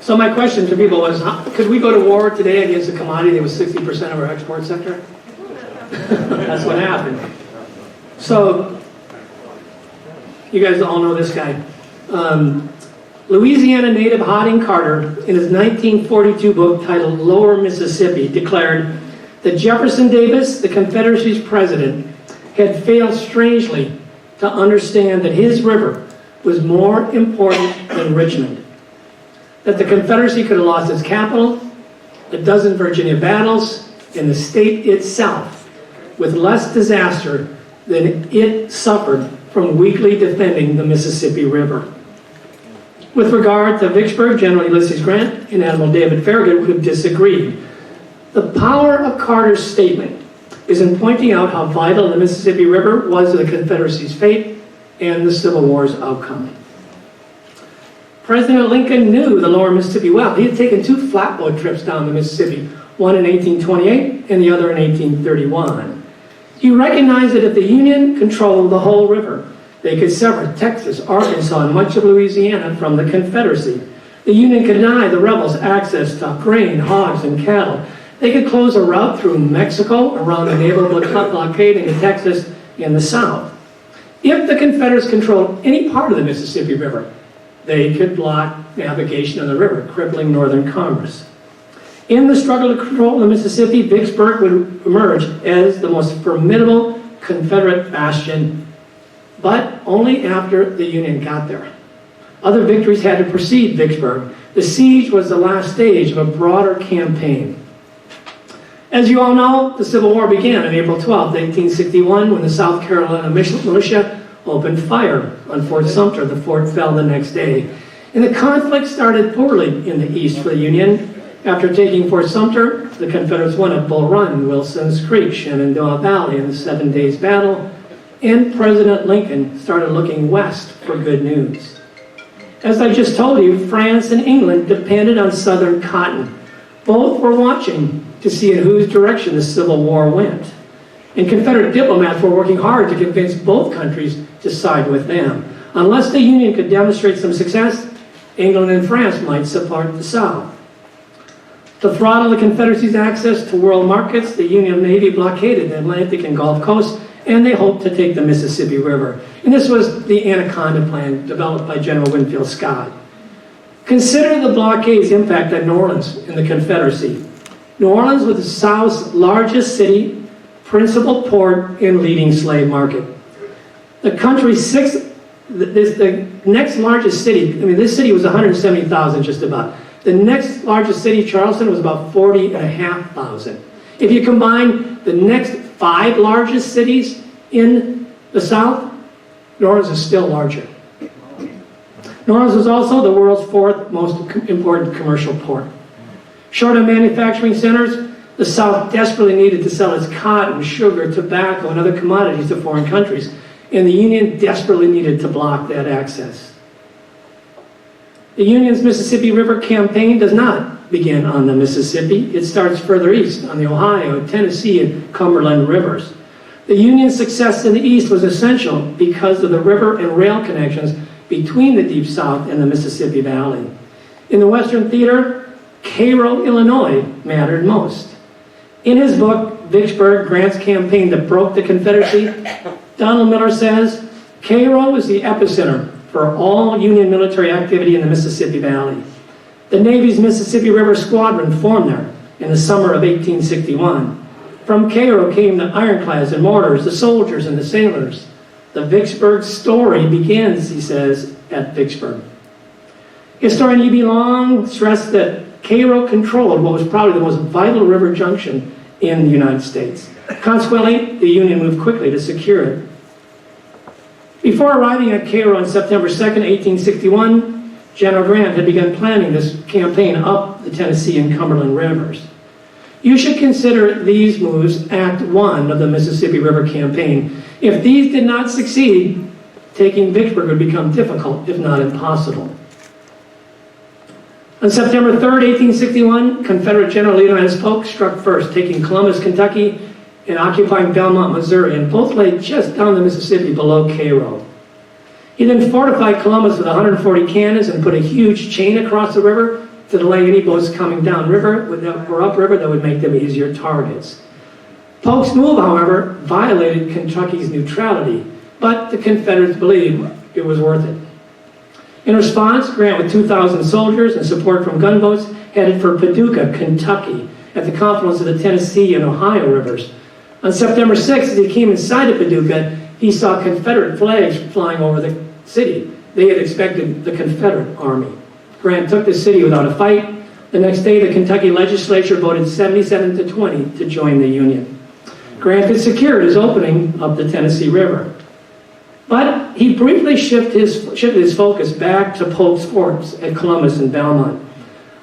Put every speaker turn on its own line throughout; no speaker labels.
So my question to people was, could we go to war today against a commodity that was 60% of our export sector? That's what happened. So, you guys all know this guy. Louisiana native Harding Carter, in his 1942 book titled Lower Mississippi, declared that Jefferson Davis, the Confederacy's president, had failed strangely to understand that his river was more important than Richmond. That the Confederacy could have lost its capital, a dozen Virginia battles, and the state itself with less disaster than it suffered from weakly defending the Mississippi River. With regard to Vicksburg, General Ulysses Grant and Admiral David Farragut would have disagreed. The power of Carter's statement is in pointing out how vital the Mississippi River was to the Confederacy's fate and the Civil War's outcome. President Lincoln knew the lower Mississippi well. He had taken 2 flatboat trips down the Mississippi, one in 1828 and the other in 1831. He recognized that if the Union controlled the whole river, they could sever Texas, Arkansas, and much of Louisiana from the Confederacy. The Union could deny the rebels access to grain, hogs, and cattle. They could close a route through Mexico around the naval blockade into Texas and the South. If the Confederates controlled any part of the Mississippi River, they could block navigation of the river, crippling northern commerce. In the struggle to control the Mississippi, Vicksburg would emerge as the most formidable Confederate bastion, but only after the Union got there. Other victories had to precede Vicksburg. The siege was the last stage of a broader campaign. As you all know, the Civil War began on April 12, 1861, when the South Carolina militia opened fire on Fort Sumter. The fort fell the next day. And the conflict started poorly in the East for the Union. After taking Fort Sumter, the Confederates won at Bull Run, Wilson's Creek, Shenandoah Valley in the 7 Days Battle, and President Lincoln started looking west for good news. As I just told you, France and England depended on Southern cotton. Both were watching to see in whose direction the Civil War went. And Confederate diplomats were working hard to convince both countries to side with them. Unless the Union could demonstrate some success, England and France might support the South. To throttle the Confederacy's access to world markets, the Union Navy blockaded the Atlantic and Gulf Coast, and they hoped to take the Mississippi River. And this was the Anaconda Plan developed by General Winfield Scott. Consider the blockade's impact on New Orleans and the Confederacy. New Orleans was the South's largest city, principal port, and leading slave market. The country's the next largest city, this city was 170,000 just about. The next largest city, Charleston, was about 40,500. If you combine the next 5 largest cities in the South, New Orleans is still larger. New Orleans was also the world's 4th most important commercial port. Short of manufacturing centers, the South desperately needed to sell its cotton, sugar, tobacco, and other commodities to foreign countries, and the Union desperately needed to block that access. The Union's Mississippi River campaign does not begin on the Mississippi. It starts further east on the Ohio, Tennessee, and Cumberland rivers. The Union's success in the East was essential because of the river and rail connections between the Deep South and the Mississippi Valley. In the Western theater, Cairo, Illinois mattered most. In his book, Vicksburg, Grant's Campaign That Broke the Confederacy, Donald Miller says, Cairo was the epicenter for all Union military activity in the Mississippi Valley. The Navy's Mississippi River Squadron formed there in the summer of 1861. From Cairo came the ironclads and mortars, the soldiers and the sailors. The Vicksburg story begins, he says, at Vicksburg. Historian E.B. Long stressed that Cairo controlled what was probably the most vital river junction in the United States. Consequently, the Union moved quickly to secure it. Before arriving at Cairo on September 2nd, 1861, General Grant had begun planning this campaign up the Tennessee and Cumberland rivers. You should consider these moves Act 1 of the Mississippi River Campaign. If these did not succeed, taking Vicksburg would become difficult, if not impossible. On September 3rd, 1861, Confederate General Leonidas Polk struck first, taking Columbus, Kentucky, and occupying Belmont, Missouri, and both lay just down the Mississippi below Cairo. He then fortified Columbus with 140 cannons and put a huge chain across the river to to delay any boats coming downriver or upriver that would make them easier targets. Polk's move, however, violated Kentucky's neutrality, but the Confederates believed it was worth it. In response, Grant, with 2,000 soldiers and support from gunboats, headed for Paducah, Kentucky, at the confluence of the Tennessee and Ohio rivers. On September 6th, as he came inside of Paducah, he saw Confederate flags flying over the city. They had expected the Confederate army. Grant took the city without a fight. The next day, the Kentucky legislature voted 77-20 to join the Union. Grant had secured his opening of the Tennessee River. But he briefly shifted his focus back to Polk's forts at Columbus and Belmont.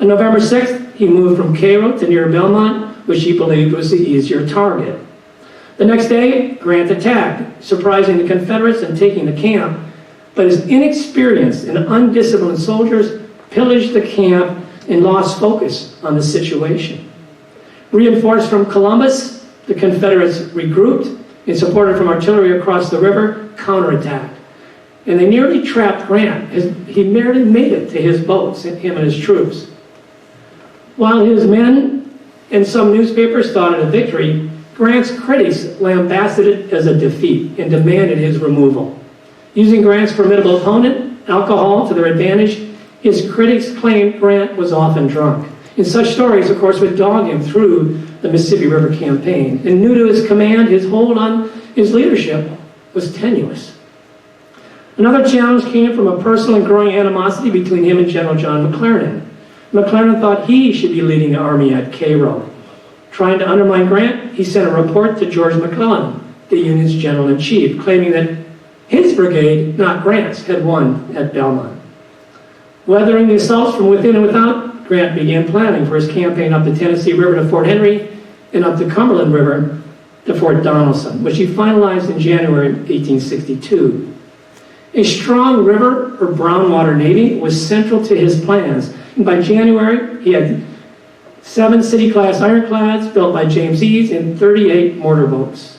On November 6th, he moved from Cairo to near Belmont, which he believed was the easier target. The next day, Grant attacked, surprising the Confederates and taking the camp, but his inexperienced and undisciplined soldiers pillaged the camp and lost focus on the situation. Reinforced from Columbus, the Confederates regrouped and, supported from artillery across the river, counterattacked. And they nearly trapped Grant. He barely made it to his boats, him and his troops. While his men and some newspapers thought it a victory, Grant's critics lambasted it as a defeat and demanded his removal. Using Grant's formidable opponent, alcohol, to their advantage, his critics claimed Grant was often drunk. And such stories, of course, would dog him through the Mississippi River campaign. And new to his command, his hold on his leadership was tenuous. Another challenge came from a personal and growing animosity between him and General John McClernand. McClernand thought he should be leading the army at Cairo. Trying to undermine Grant, he sent a report to George McClellan, the Union's general-in-chief, claiming that his brigade, not Grant's, had won at Belmont. Weathering the assaults from within and without, Grant began planning for his campaign up the Tennessee River to Fort Henry and up the Cumberland River to Fort Donelson, which he finalized in January 1862. A strong river or brownwater navy was central to his plans, and by January he had 7 city-class ironclads built by James Eads and 38 mortar boats.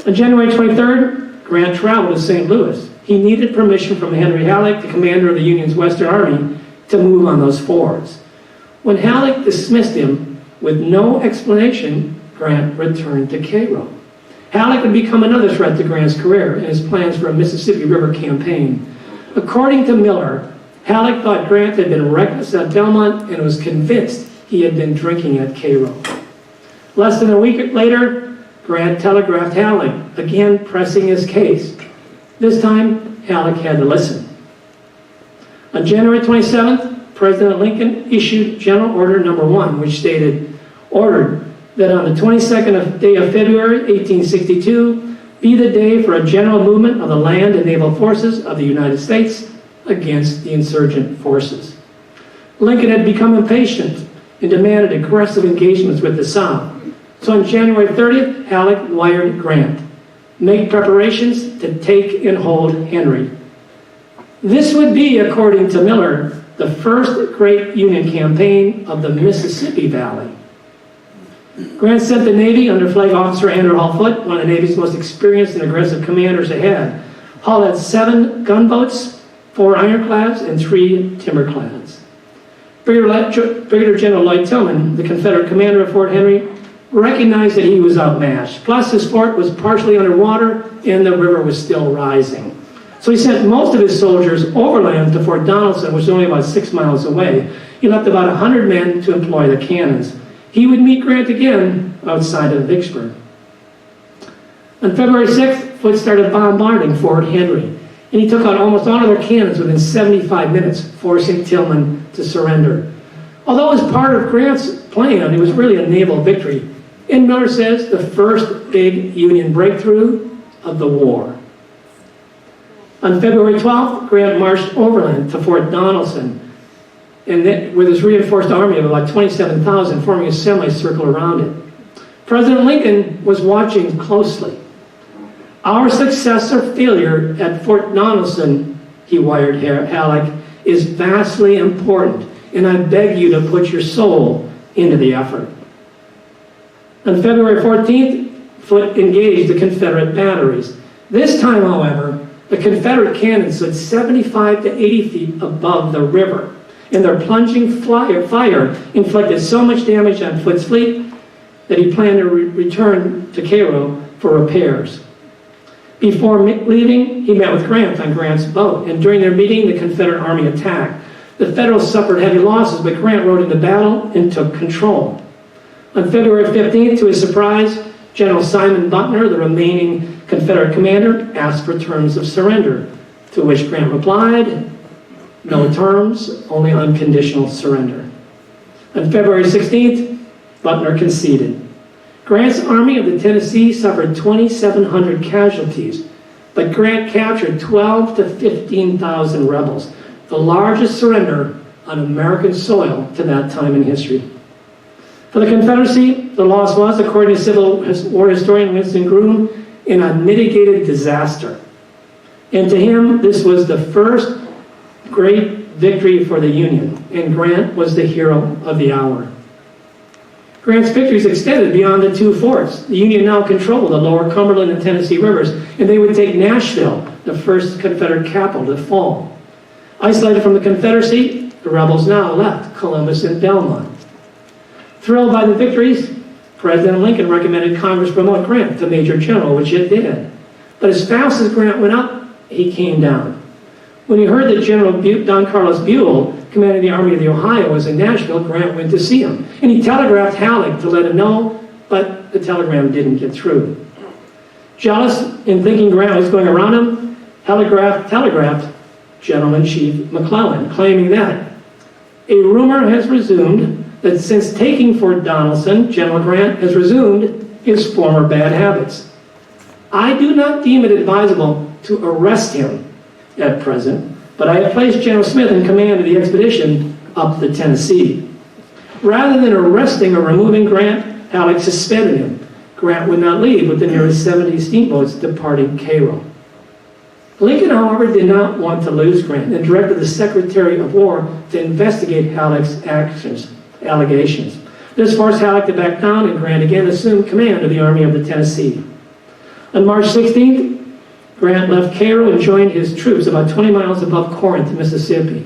On January 23rd, Grant traveled to St. Louis. He needed permission from Henry Halleck, the commander of the Union's Western Army, to move on those forts. When Halleck dismissed him with no explanation, Grant returned to Cairo. Halleck would become another threat to Grant's career and his plans for a Mississippi River campaign. According to Miller, Halleck thought Grant had been reckless at Belmont and was convinced he had been drinking at Cairo. Less than a week later, Grant telegraphed Halleck, again pressing his case. This time, Halleck had to listen. On January 27th, President Lincoln issued General Order No. 1, which stated, ordered that on the 22nd day of February, 1862, be the day for a general movement of the land and naval forces of the United States against the insurgent forces. Lincoln had become impatient and demanded aggressive engagements with the South. So on January 30th, Halleck wired Grant, make preparations to take and hold Henry. This would be, according to Miller, the first great Union campaign of the Mississippi Valley. Grant sent the Navy under Flag Officer Andrew Hull Foote, one of the Navy's most experienced and aggressive commanders, ahead. Hull had 7 gunboats, 4 ironclads, and 3 timberclads. Brigadier General Lloyd Tillman, the Confederate commander of Fort Henry, recognized that he was outmatched. Plus, his fort was partially underwater and the river was still rising. So he sent most of his soldiers overland to Fort Donelson, which is only about 6 miles away. He left about 100 men to employ the cannons. He would meet Grant again outside of Vicksburg. On February 6th, Foote started bombarding Fort Henry, and he took out almost all of their cannons within 75 minutes, forcing Tillman to surrender. Although it was part of Grant's plan, it was really a naval victory. And Miller says the first big Union breakthrough of the war. On February 12th, Grant marched overland to Fort Donelson, and then, with his reinforced army of about 27,000 forming a semicircle around it. President Lincoln was watching closely. Our success or failure at Fort Donelson, he wired Halleck, is vastly important, and I beg you to put your soul into the effort. On February 14th, Foote engaged the Confederate batteries. This time, however, the Confederate cannon stood 75 to 80 feet above the river, and their plunging fire inflicted so much damage on Foote's fleet that he planned to return to Cairo for repairs. Before leaving, he met with Grant on Grant's boat, and during their meeting, the Confederate Army attacked. The Federals suffered heavy losses, but Grant rode into battle and took control. On February 15th, to his surprise, General Simon Butler, the remaining Confederate commander, asked for terms of surrender, to which Grant replied, "No terms, only unconditional surrender." On February 16th, Butler conceded. Grant's Army of the Tennessee suffered 2,700 casualties, but Grant captured 12 to 15,000 rebels, the largest surrender on American soil to that time in history. For the Confederacy, the loss was, according to Civil War historian Winston Groom, an unmitigated disaster. And to him, this was the first great victory for the Union, and Grant was the hero of the hour. Grant's victories extended beyond the two forts. The Union now controlled the lower Cumberland and Tennessee rivers, and they would take Nashville, the first Confederate capital to fall. Isolated from the Confederacy, the rebels now left Columbus and Belmont. Thrilled by the victories, President Lincoln recommended Congress promote Grant to Major General, which it did. But as fast as Grant went up, he came down. When he heard that General Don Carlos Buell, commanding the Army of the Ohio, was in Nashville, Grant went to see him. And he telegraphed Halleck to let him know, but the telegram didn't get through. Jealous in thinking Grant was going around him, telegraphed General-in-Chief McClellan, claiming that a rumor has resumed that since taking Fort Donelson, General Grant has resumed his former bad habits. I do not deem it advisable to arrest him at present, but I have placed General Smith in command of the expedition up the Tennessee. Rather than arresting or removing Grant, Halleck suspended him. Grant would not leave with the nearly 70 steamboats departing Cairo. Lincoln, however, did not want to lose Grant and directed the Secretary of War to investigate Halleck's allegations. This forced Halleck to back down, and Grant again assumed command of the Army of the Tennessee. On March 16th, Grant left Cairo and joined his troops about 20 miles above Corinth, Mississippi.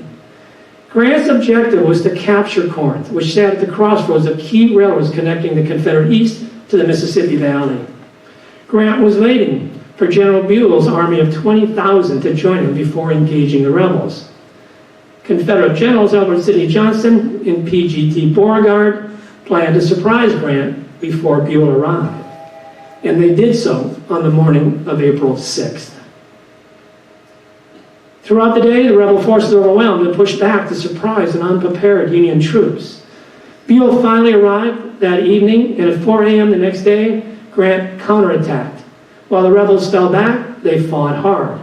Grant's objective was to capture Corinth, which sat at the crossroads of key railroads connecting the Confederate East to the Mississippi Valley. Grant was waiting for General Buell's army of 20,000 to join him before engaging the rebels. Confederate Generals Albert Sidney Johnston and P.G.T. Beauregard planned to surprise Grant before Buell arrived, and they did so on the morning of April 6th. Throughout the day, the rebel forces overwhelmed and pushed back to surprise and unprepared Union troops. Buell finally arrived that evening, and at 4 a.m. the next day, Grant counterattacked. While the rebels fell back, they fought hard.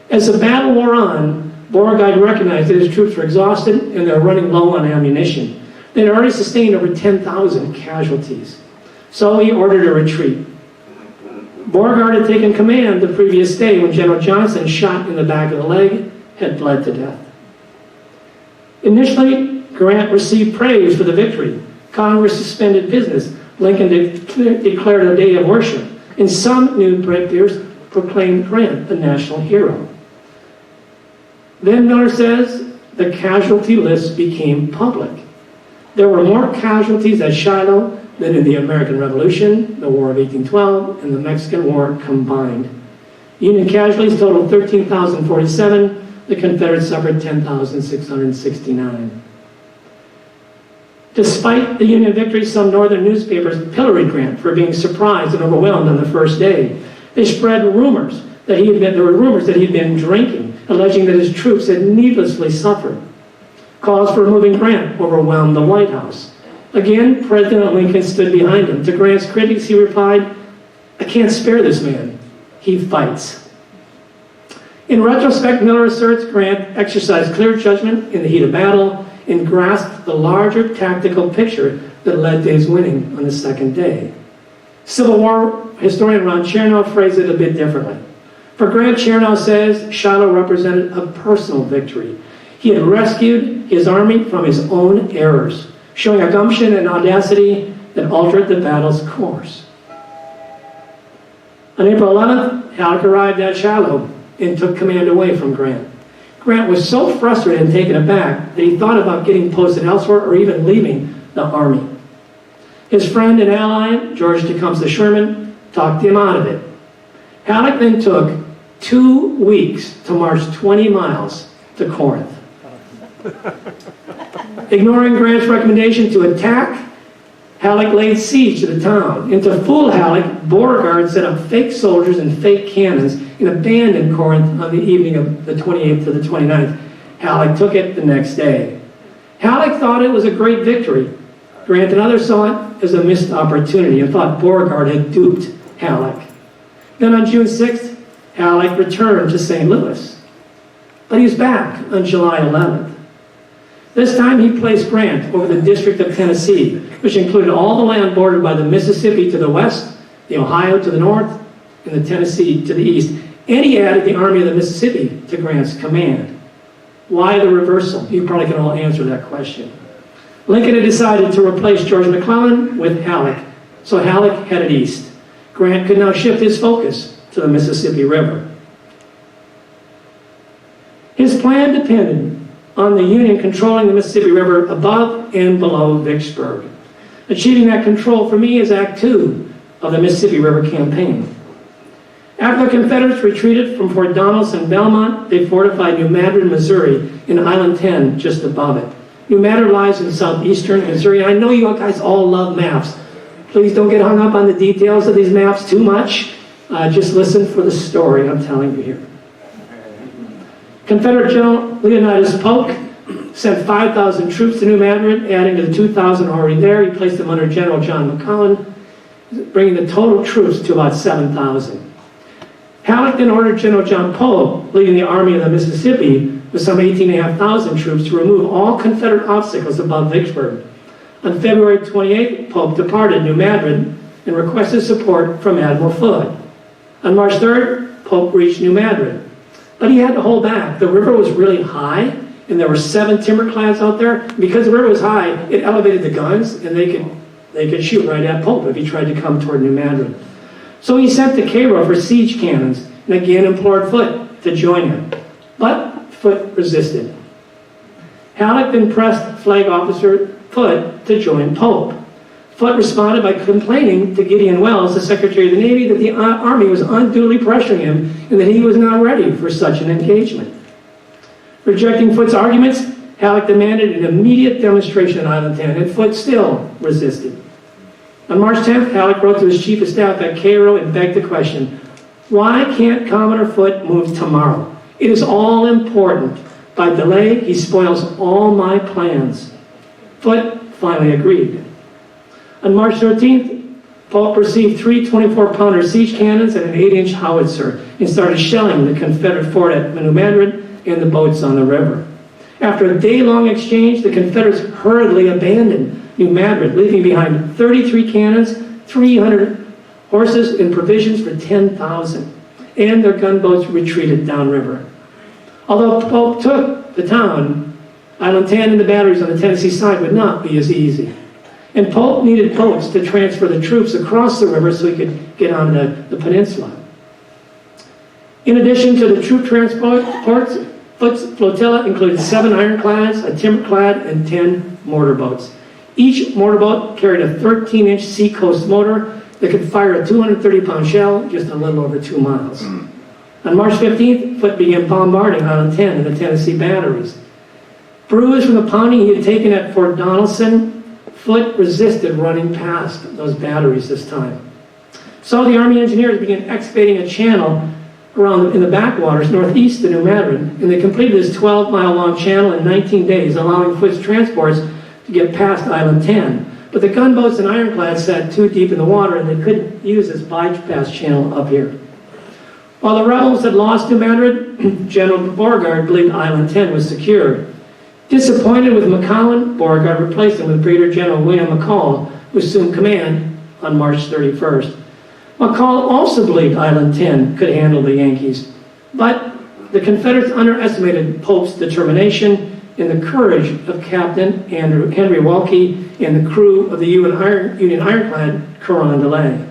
As the battle wore on, Beauregard recognized that his troops were exhausted and they were running low on ammunition. They had already sustained over 10,000 casualties. So he ordered a retreat. Beauregard had taken command the previous day when General Johnston, shot in the back of the leg, had bled to death. Initially, Grant received praise for the victory. Congress suspended business. Lincoln declared a day of worship. And some newspapers proclaimed Grant a national hero. Then Miller says the casualty list became public. There were more casualties at Shiloh than in the American Revolution, the War of 1812, and the Mexican War combined. Union casualties totaled 13,047. The Confederates suffered 10,669. Despite the Union victory, some northern newspapers pilloried Grant for being surprised and overwhelmed on the first day. They spread rumors that he had been drinking, alleging that his troops had needlessly suffered. Calls for removing Grant overwhelmed the White House. Again, President Lincoln stood behind him. To Grant's critics, he replied, "I can't spare this man. He fights." In retrospect, Miller asserts Grant exercised clear judgment in the heat of battle and grasped the larger tactical picture that led to his winning on the second day. Civil War historian Ron Chernow phrased it a bit differently. For Grant, Chernow says Shiloh represented a personal victory. He had rescued his army from his own errors, showing a gumption and audacity that altered the battle's course. On April 11th, Halleck arrived at Shiloh and took command away from Grant. Grant was so frustrated and taken aback that he thought about getting posted elsewhere or even leaving the Army. His friend and ally, George Tecumseh Sherman, talked him out of it. Halleck then took 2 weeks to march 20 miles to Corinth. Ignoring Grant's recommendation to attack, Halleck laid siege to the town. And to fool Halleck, Beauregard set up fake soldiers and fake cannons and abandoned Corinth on the evening of the 28th to the 29th. Halleck took it the next day. Halleck thought it was a great victory. Grant and others saw it as a missed opportunity and thought Beauregard had duped Halleck. Then on June 6th, Halleck returned to St. Louis. But he was back on July 11th. This time he placed Grant over the District of Tennessee, which included all the land bordered by the Mississippi to the west, the Ohio to the north, and the Tennessee to the east. And he added the Army of the Mississippi to Grant's command. Why the reversal? You probably can all answer that question. Lincoln had decided to replace George McClellan with Halleck, so Halleck headed east. Grant could now shift his focus to the Mississippi River. His plan depended on the Union controlling the Mississippi River above and below Vicksburg. Achieving that control for me is Act 2 of the Mississippi River Campaign. After the Confederates retreated from Fort Donelson and Belmont, they fortified New Madrid, Missouri, in Island 10 just above it. New Madrid lies in southeastern Missouri. I know you guys all love maps. Please don't get hung up on the details of these maps too much. Just listen for the story I'm telling you here. Confederate General Leonidas Polk sent 5,000 troops to New Madrid, adding to the 2,000 already there. He placed them under General John McClellan, bringing the total troops to about 7,000. Halleck then ordered General John Pope, leading the Army of the Mississippi, with some 18,500 troops to remove all Confederate obstacles above Vicksburg. On February 28th, Pope departed New Madrid and requested support from Admiral Foote. On March 3rd, Pope reached New Madrid. But he had to hold back. The river was really high, and there were 7 timber-clads out there. Because the river was high, it elevated the guns, and they could shoot right at Pope if he tried to come toward New Madrid. So he sent to Cairo for siege cannons, and again implored Foote to join him. But Foote resisted. Halleck then pressed Flag Officer Foote to join Pope. Foote responded by complaining to Gideon Welles, the Secretary of the Navy, that the Army was unduly pressuring him and that he was not ready for such an engagement. Rejecting Foote's arguments, Halleck demanded an immediate demonstration on Island 10, and Foote still resisted. On March 10th, Halleck wrote to his chief of staff at Cairo and begged the question, why can't Commodore Foote move tomorrow? It is all important. By delay, he spoils all my plans. Foote finally agreed. On March 13th, Polk received 3 24-pounder siege cannons and an 8-inch howitzer and started shelling the Confederate fort at New Madrid and the boats on the river. After a day-long exchange, the Confederates hurriedly abandoned New Madrid, leaving behind 33 cannons, 300 horses, and provisions for 10,000. And their gunboats retreated downriver. Although Polk took the town, Island 10 and the batteries on the Tennessee side would not be as easy. And Polk needed boats to transfer the troops across the river so he could get on the peninsula. In addition to the troop transports, Foote's flotilla included 7 ironclads, a timberclad, and 10 mortar boats. Each mortar boat carried a 13-inch seacoast motor that could fire a 230-pound shell just a little over 2 miles. On March 15th, Foote began bombarding Island 10 and the Tennessee batteries. Bruised from the pounding he had taken at Fort Donelson, Foote resisted running past those batteries this time. So the Army engineers began excavating a channel around in the backwaters northeast of New Madrid, and they completed this 12-mile-long channel in 19 days, allowing Foote's transports to get past Island 10. But the gunboats and ironclads sat too deep in the water, and they couldn't use this bypass channel up here. While the rebels had lost New Madrid, General Beauregard believed Island 10 was secure. Disappointed with McClellan, Beauregard replaced him with Brigadier General William McCall, who assumed command on March 31st. McCall also believed Island 10 could handle the Yankees, but the Confederates underestimated Pope's determination and the courage of Captain Henry Walke and the crew of the Union ironclad Coron de Lay.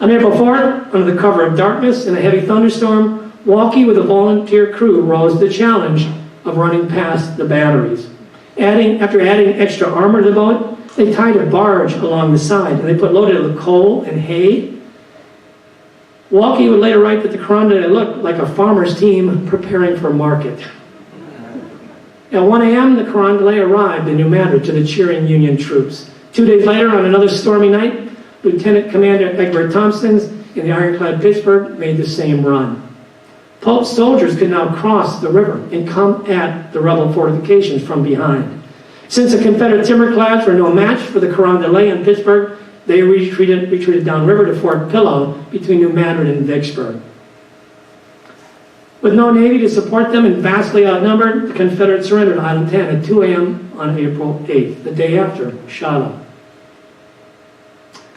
On April 4th, under the cover of darkness and a heavy thunderstorm, Walkie with a volunteer crew rose the challenge of running past the batteries. After adding extra armor to the boat, they tied a barge along the side, and they loaded it with coal and hay. Walkie would later write that the Carondelet looked like a farmer's team preparing for market. At 1 a.m., the Carondelet arrived in New Madrid to the cheering Union troops. 2 days later, on another stormy night, Lieutenant Commander Egbert Thompson in the ironclad Vicksburg made the same run. Pope's soldiers could now cross the river and come at the rebel fortifications from behind. Since the Confederate timberclads were no match for the Carondelet and Pittsburgh, they retreated downriver to Fort Pillow between New Madrid and Vicksburg. With no navy to support them and vastly outnumbered, the Confederates surrendered Island 10 at 2 a.m. on April 8th, the day after Shiloh.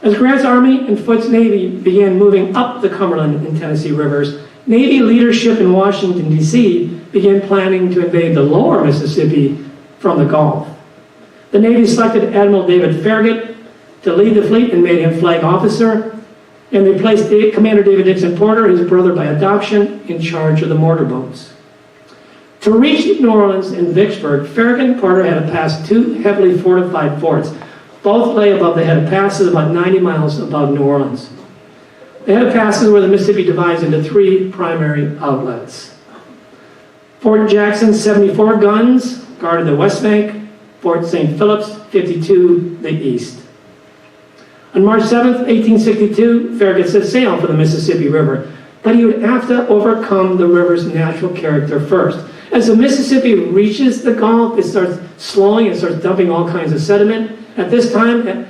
As Grant's Army and Foote's Navy began moving up the Cumberland and Tennessee rivers, Navy leadership in Washington, D.C. began planning to invade the lower Mississippi from the Gulf. The Navy selected Admiral David Farragut to lead the fleet and made him flag officer, and they placed Commander David Dixon Porter, his brother by adoption, in charge of the mortar boats. To reach New Orleans and Vicksburg, Farragut and Porter had to pass two heavily fortified forts. Both lay above the head of passes about 90 miles above New Orleans. The head of passes where the Mississippi divides into three primary outlets. Fort Jackson, 74 guns, guarded the west bank. Fort St. Philip's, 52, the east. On March 7th, 1862, Farragut set sail for the Mississippi River, but he would have to overcome the river's natural character first. As the Mississippi reaches the Gulf, it starts slowing, it starts dumping all kinds of sediment. At this time,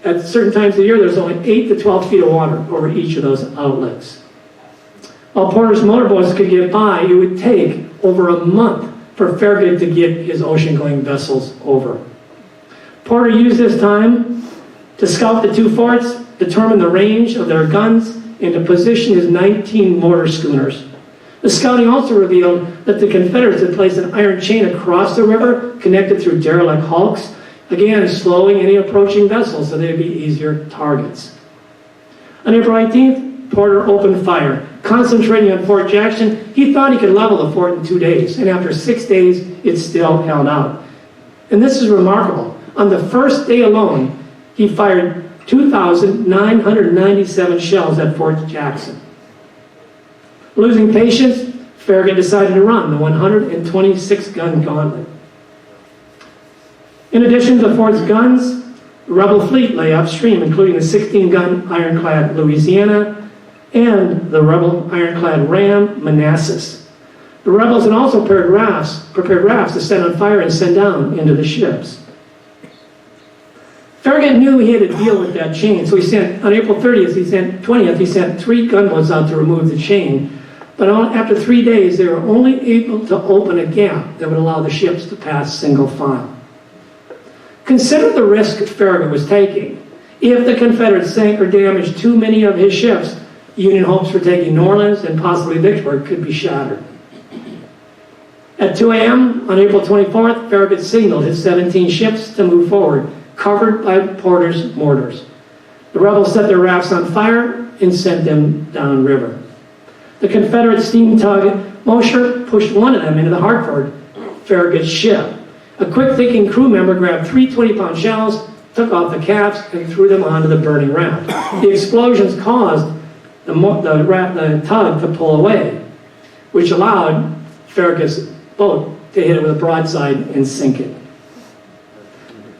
at certain times of the year, there's only 8 to 12 feet of water over each of those outlets. While Porter's motorboats could get by, it would take over a month for Farragut to get his ocean-going vessels over. Porter used this time to scout the two forts, determine the range of their guns, and to position his 19 mortar schooners. The scouting also revealed that the Confederates had placed an iron chain across the river, connected through derelict hulks, again slowing any approaching vessels so they'd be easier targets. On April 18th, Porter opened fire. Concentrating on Fort Jackson, he thought he could level the fort in 2 days, and after 6 days, it still held out. And this is remarkable. On the first day alone, he fired 2,997 shells at Fort Jackson. Losing patience, Farragut decided to run the 126-gun gauntlet. In addition to the fort's guns, the rebel fleet lay upstream, including the 16-gun ironclad Louisiana and the rebel ironclad ram Manassas. The rebels had also prepared rafts to set on fire and send down into the ships. Farragut knew he had to deal with that chain, so he sent, on April 20th, he sent 3 gunboats out to remove the chain. But after 3 days, they were only able to open a gap that would allow the ships to pass single file. Consider the risk Farragut was taking. If the Confederates sank or damaged too many of his ships, Union hopes for taking New Orleans and possibly Vicksburg could be shattered. At 2 a.m. on April 24th, Farragut signaled his 17 ships to move forward, covered by Porter's mortars. The rebels set their rafts on fire and sent them downriver. The Confederate steam tug Mosher pushed one of them into the Hartford, Farragut's ship. A quick-thinking crew member grabbed 3 20-pound shells, took off the caps, and threw them onto the burning raft. The explosions caused the tug to pull away, which allowed Farragut's boat to hit it with a broadside and sink it.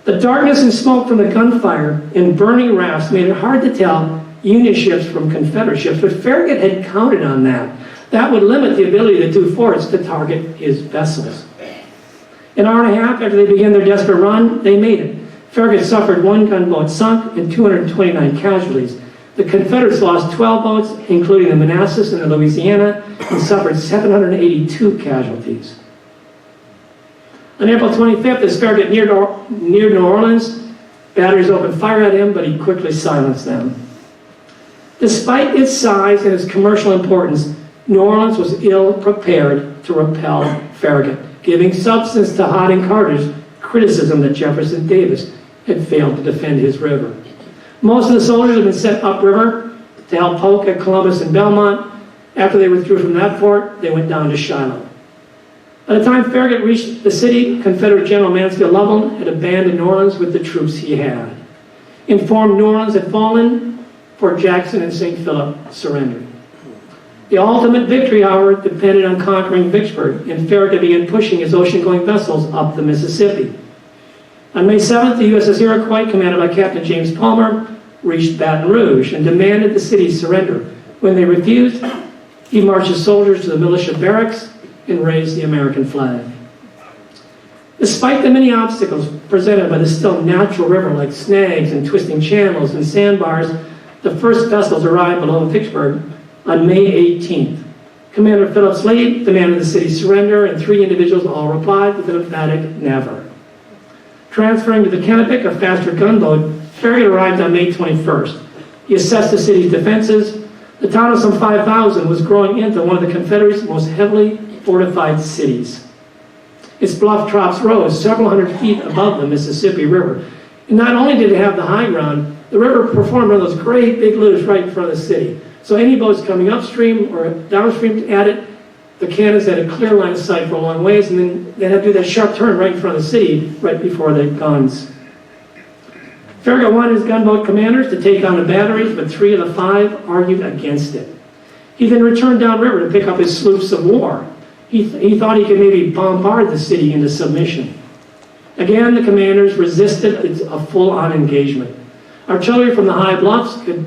The darkness and smoke from the gunfire and burning rafts made it hard to tell Union ships from Confederate ships, but Farragut had counted on that. That would limit the ability of the two forts to target his vessels. An hour and a half after they began their desperate run, they made it. Farragut suffered 1 gunboat sunk and 229 casualties. The Confederates lost 12 boats, including the Manassas and the Louisiana, and suffered 782 casualties. On April 25th, as Farragut neared New Orleans, batteries opened fire at him, but he quickly silenced them. Despite its size and its commercial importance, New Orleans was ill-prepared to repel Farragut, giving substance to Hod and Carter's criticism that Jefferson Davis had failed to defend his river. Most of the soldiers had been sent upriver to help Polk at Columbus and Belmont, After they withdrew from that fort, they went down to Shiloh. By the time Farragut reached the city, Confederate General Mansfield Lovell had abandoned New Orleans with the troops he had. Informed New Orleans had fallen, Fort Jackson and St. Philip surrendered. The ultimate victory, however, depended on conquering Vicksburg, and Farragut began pushing his ocean-going vessels up the Mississippi. On May 7th, the USS Iroquois, commanded by Captain James Palmer, reached Baton Rouge and demanded the city's surrender. When they refused, he marched his soldiers to the militia barracks and raised the American flag. Despite the many obstacles presented by the still natural river, like snags and twisting channels and sandbars, the first vessels arrived below Vicksburg on May 18th. Commander Phillips Lee demanded the city's surrender, and 3 individuals all replied with an emphatic never. Transferring to the Kennebec, a faster gunboat, Farragut arrived on May 21st. He assessed the city's defenses. The town of some 5,000 was growing into one of the Confederate's most heavily fortified cities. Its bluff tops rose several hundred feet above the Mississippi River. And not only did it have the high ground, the river performed one of those great big loops right in front of the city. So any boats coming upstream or downstream at it, the cannons had a clear line of sight for a long ways, and then they had to do that sharp turn right in front of the city, right before the guns. Farragut wanted his gunboat commanders to take on the batteries, but 3 of the 5 argued against it. He then returned downriver to pick up his sloops of war. He thought he could maybe bombard the city into submission. Again, the commanders resisted a full-on engagement. Artillery from the high bluffs could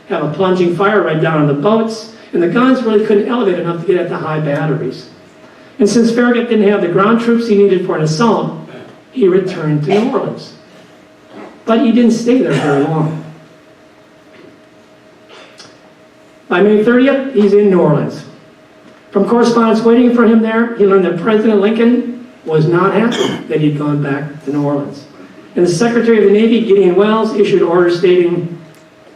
have a plunging fire right down on the boats, and the guns really couldn't elevate enough to get at the high batteries. And since Farragut didn't have the ground troops he needed for an assault, he returned to New Orleans. But he didn't stay there very long. By May 30th, he's in New Orleans. From correspondence waiting for him there, he learned that President Lincoln was not happy that he'd gone back to New Orleans. And the Secretary of the Navy, Gideon Welles, issued orders stating,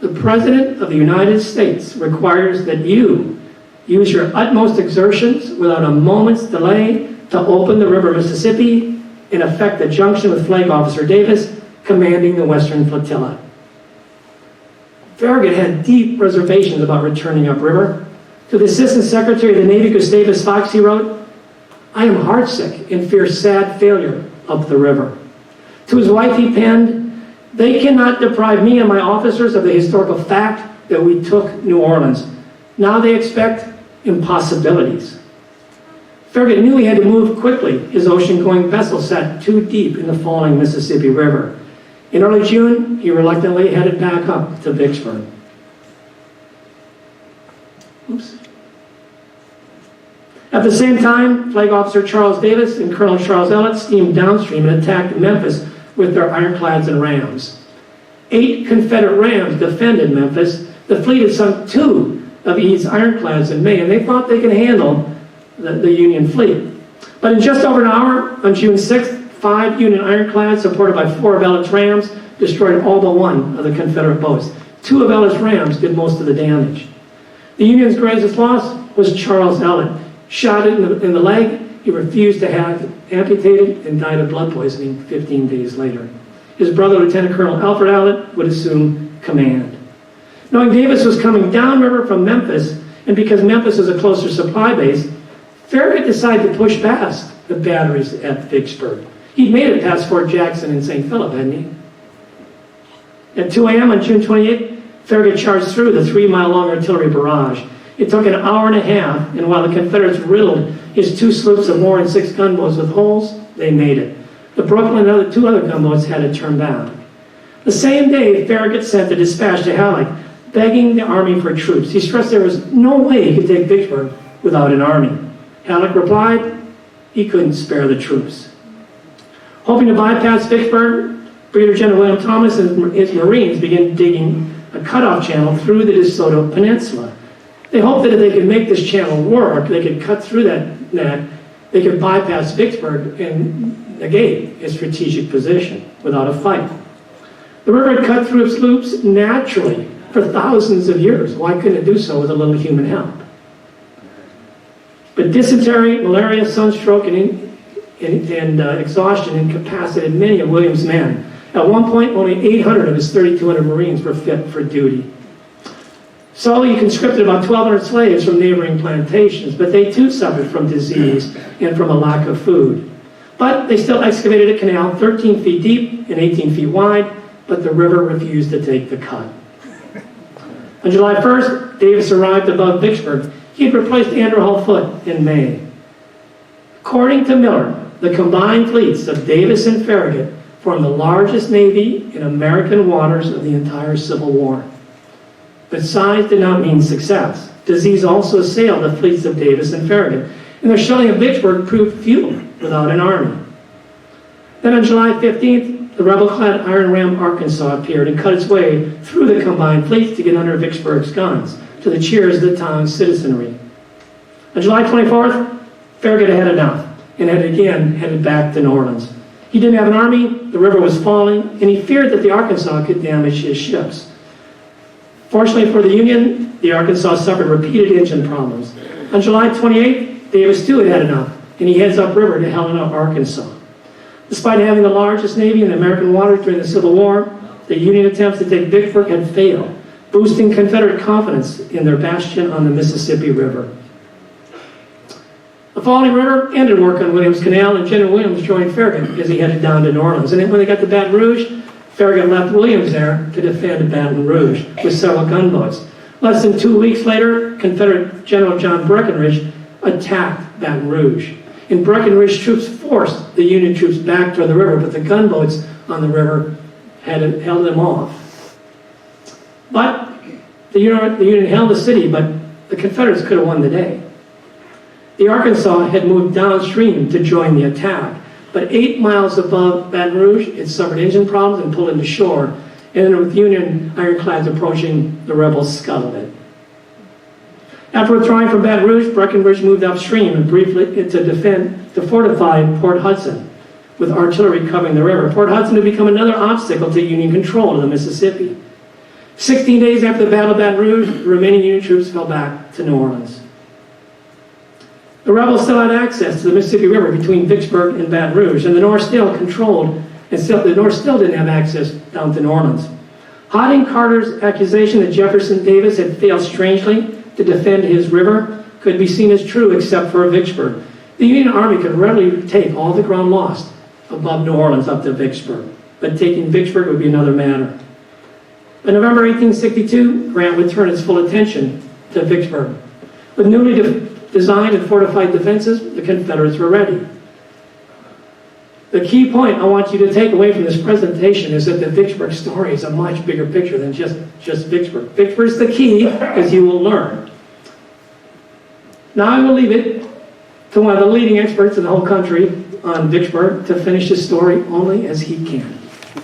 "The President of the United States requires that you use your utmost exertions without a moment's delay to open the river Mississippi and effect the junction with Flag Officer Davis, commanding the Western Flotilla." Farragut had deep reservations about returning upriver. To the Assistant Secretary of the Navy, Gustavus Fox, he wrote, "I am heartsick and fear sad failure up the river." To his wife, he penned, "They cannot deprive me and my officers of the historical fact that we took New Orleans. Now they expect impossibilities." Farragut knew he had to move quickly. His ocean-going vessel sat too deep in the falling Mississippi River. In early June, he reluctantly headed back up to Vicksburg. Oops. At the same time, Flag Officer Charles Davis and Colonel Charles Ellet steamed downstream and attacked Memphis with their ironclads and rams. 8 Confederate rams defended Memphis. The fleet had sunk 2 of Eads' ironclads in May, and they thought they could handle the Union fleet. But in just over an hour, on June 6th, 5 Union ironclads, supported by 4 of Ellet's rams, destroyed all but 1 of the Confederate boats. 2 of Ellet's rams did most of the damage. The Union's greatest loss was Charles Ellet. Shot in the leg, he refused to have it amputated and died of blood poisoning 15 days later. His brother, Lieutenant Colonel Alfred Ellet, would assume command. Knowing Davis was coming downriver from Memphis, and because Memphis was a closer supply base, Farragut decided to push past the batteries at Vicksburg. He'd made it past Fort Jackson and St. Philip, hadn't he? At 2 a.m. on June 28th, Farragut charged through the 3-mile-long artillery barrage. It took an hour and a half, and while the Confederates riddled his 2 sloops of war and 6 gunboats with holes, they made it. The Brooklyn and 2 other gunboats had to turn back. The same day, Farragut sent a dispatch to Halleck, begging the army for troops. He stressed there was no way he could take Vicksburg without an army. Halleck replied he couldn't spare the troops. Hoping to bypass Vicksburg, Brigadier General William Thomas and his Marines began digging a cutoff channel through the DeSoto Peninsula. They hoped that if they could make this channel work, they could cut through that net, they could bypass Vicksburg and negate its strategic position without a fight. The river had cut through its loops naturally for thousands of years. Why couldn't it do so with a little human help? But dysentery, malaria, sunstroke, and exhaustion incapacitated many of William's men. At one point, only 800 of his 3,200 Marines were fit for duty. So he conscripted about 1,200 slaves from neighboring plantations, but they too suffered from disease and from a lack of food. But they still excavated a canal 13 feet deep and 18 feet wide, but the river refused to take the cut. On July 1st, Davis arrived above Vicksburg. He had replaced Andrew Hull Foote in May. According to Miller, the combined fleets of Davis and Farragut formed the largest navy in American waters of the entire Civil War. But size did not mean success. Disease also assailed the fleets of Davis and Farragut, and their shelling of Vicksburg proved futile without an army. Then on July 15th, the rebel-clad Iron Ram Arkansas appeared and cut its way through the combined fleets to get under Vicksburg's guns, to the cheers of the town's citizenry. On July 24th, Farragut had enough and headed back to New Orleans. He didn't have an army, the river was falling, and he feared that the Arkansas could damage his ships. Fortunately for the Union, the Arkansas suffered repeated engine problems. On July 28th, Davis too had enough, and he heads upriver to Helena, Arkansas. Despite having the largest navy in American waters during the Civil War, the Union attempts to take Vicksburg had failed, boosting Confederate confidence in their bastion on the Mississippi River. The Falling River ended work on Williams Canal, and General Williams joined Farragut as he headed down to New Orleans. And then when they got to Baton Rouge, Farragut left Williams there to defend Baton Rouge with several gunboats. Less than 2 weeks later, Confederate General John Breckinridge attacked Baton Rouge. And Breckinridge troops forced the Union troops back toward the river, but the gunboats on the river held them off. But the Union held the city, but the Confederates could have won the day. The Arkansas had moved downstream to join the attack, but 8 miles above Baton Rouge, it suffered engine problems and pulled into shore, and then with Union ironclads approaching, the rebels scuttled it. After withdrawing from Baton Rouge, Breckinridge moved upstream and briefly to fortify Port Hudson, with artillery covering the river. Port Hudson would become another obstacle to Union control of the Mississippi. 16 days after the Battle of Baton Rouge, the remaining Union troops fell back to New Orleans. The rebels still had access to the Mississippi River between Vicksburg and Baton Rouge, and the North still controlled, and the North still didn't have access down to New Orleans. Harding Carter's accusation that Jefferson Davis had failed strangely to defend his river could be seen as true except for Vicksburg. The Union Army could readily take all the ground lost above New Orleans up to Vicksburg, but taking Vicksburg would be another matter. In November 1862, Grant would turn his full attention to Vicksburg. With newly designed and fortified defenses, the Confederates were ready. The key point I want you to take away from this presentation is that the Vicksburg story is a much bigger picture than just Vicksburg. Vicksburg is the key, as you will learn. Now I will leave it to one of the leading experts in the whole country on Vicksburg to finish his story only as he can.